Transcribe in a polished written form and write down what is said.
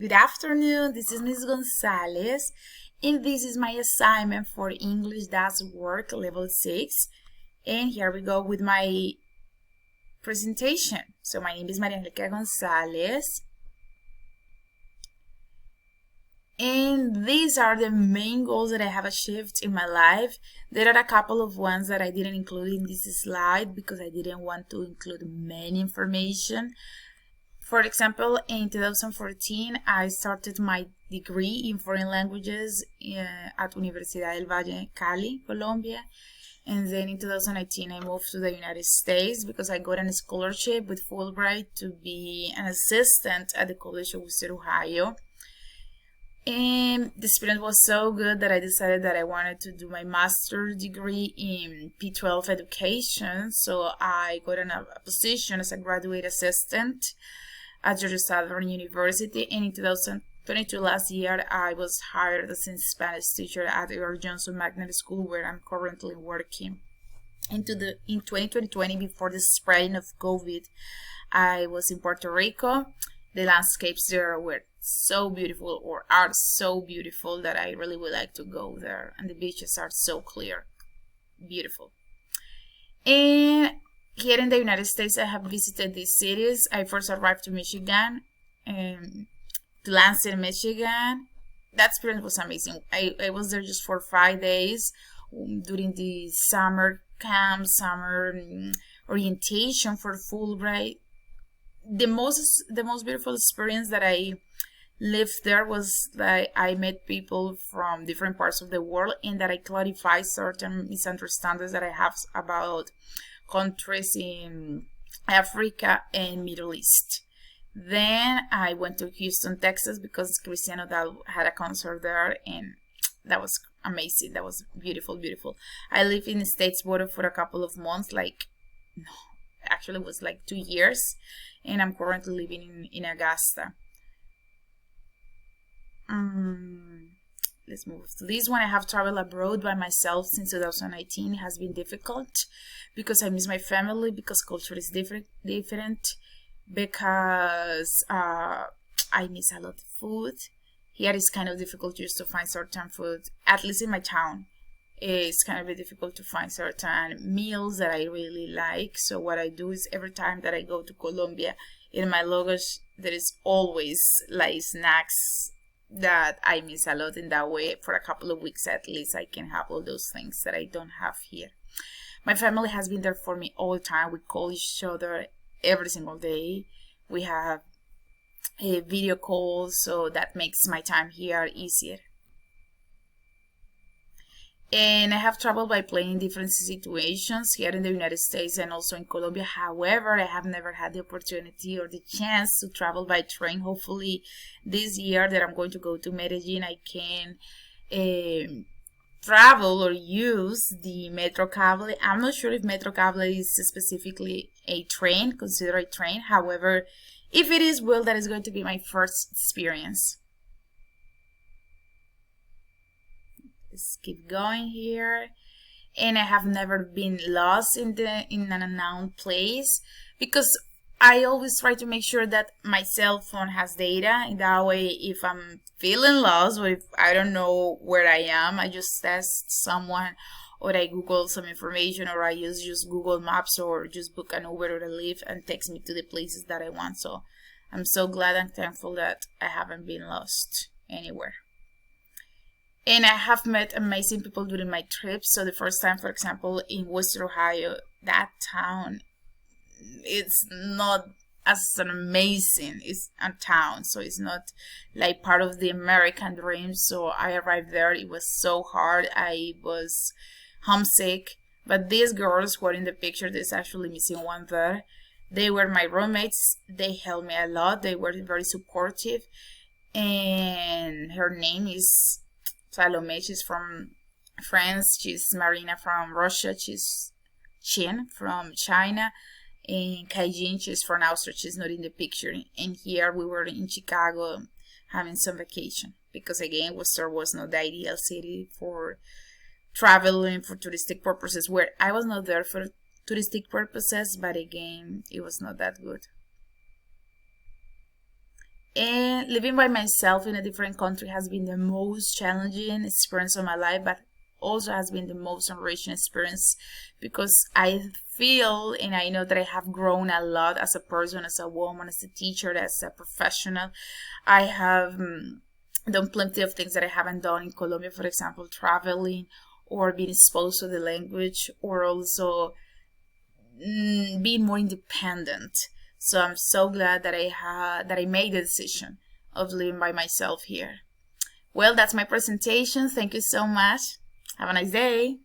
Good afternoon, this is Ms. Gonzalez, and this is my assignment for English Does Work Level 6. And here we go with my presentation. So my name is Maria Angelica Gonzalez. And these are the main goals that I have achieved in my life. There are a couple of ones that I didn't include in this slide because I didn't want to include many information. For example, in 2014, I started my degree in foreign languages at Universidad del Valle, Cali, Colombia. And then in 2019, I moved to the United States because I got a scholarship with Fulbright to be an assistant at the College of Worcester, Ohio. And the experience was so good that I decided that I wanted to do my master's degree in P12 education. So I got a position as a graduate assistant at Georgia Southern University, and in 2022, last year, I was hired as a Spanish teacher at the Johnson Magnet School, where I'm currently working. In 2020, before the spreading of COVID, I was in Puerto Rico. The landscapes there were so beautiful, or are so beautiful, that I really would like to go there, and the beaches are so clear, beautiful. And here in the United States, I have visited these cities. I first arrived to Michigan, to Lansing, Michigan. That experience was amazing. I was there just for 5 days during the summer camp, summer orientation for Fulbright. The most beautiful experience that I lived there was that I met people from different parts of the world, and that I clarified certain misunderstandings that I have about countries in Africa and Middle East. Then I went to Houston, Texas, because Cristiano Dal had a concert there, and that was amazing. That was beautiful. I lived in Statesboro for a couple of months, actually it was like 2 years, and I'm currently living in Augusta. Let's move to this one. I have traveled abroad by myself since 2019. It has been difficult because I miss my family, because culture is different, because I miss a lot of food. Here it's kind of difficult just to find certain food, at least in my town. It's kind of difficult to find certain meals that I really like. So what I do is every time that I go to Colombia, in my luggage, there is always like snacks that I miss a lot. In that way, for a couple of weeks at least, I can have all those things that I don't have here. My family has been there for me all the time. We call each other every single day. We have a video call, so that makes my time here easier. And I have traveled by plane in different situations here in the United States and also in Colombia. However, I have never had the opportunity or the chance to travel by train. Hopefully this year that I'm going to go to Medellin, I can travel or use the Metro Cable. I'm not sure if Metro Cable is specifically a train, considered a train. However, if it is, well, that is going to be my first experience. Let's keep going here. And I have never been lost in an unknown place, because I always try to make sure that my cell phone has data. In that way, if I'm feeling lost or if I don't know where I am, I just ask someone, or I Google some information, or I use just Google Maps, or just book an Uber or a Lyft and takes me to the places that I want. So I'm so glad and thankful that I haven't been lost anywhere. And I have met amazing people during my trips. So the first time, for example, in Worcester, Ohio, that town, it's not as an amazing, it's a town, so it's not like part of the American dream. So I arrived there, it was so hard, I was homesick. But these girls who are in the picture, there's actually missing one there, they were my roommates. They helped me a lot. They were very supportive. And her name is Salome. She's from France. She's Marina from Russia. She's Chin from China. And Kaijin, she's from Austria. She's not in the picture. And here we were in Chicago having some vacation. Because again, Worcester was not the ideal city for traveling for touristic purposes. Where I was not there for touristic purposes, but again, it was not that good. And living by myself in a different country has been the most challenging experience of my life, but also has been the most enriching experience, because I feel and I know that I have grown a lot as a person, as a woman, as a teacher, as a professional. I have done plenty of things that I haven't done in Colombia, for example, traveling or being exposed to the language, or also being more independent. So I'm so glad that I made the decision of living by myself here. Well, that's my presentation. Thank you so much. Have a nice day.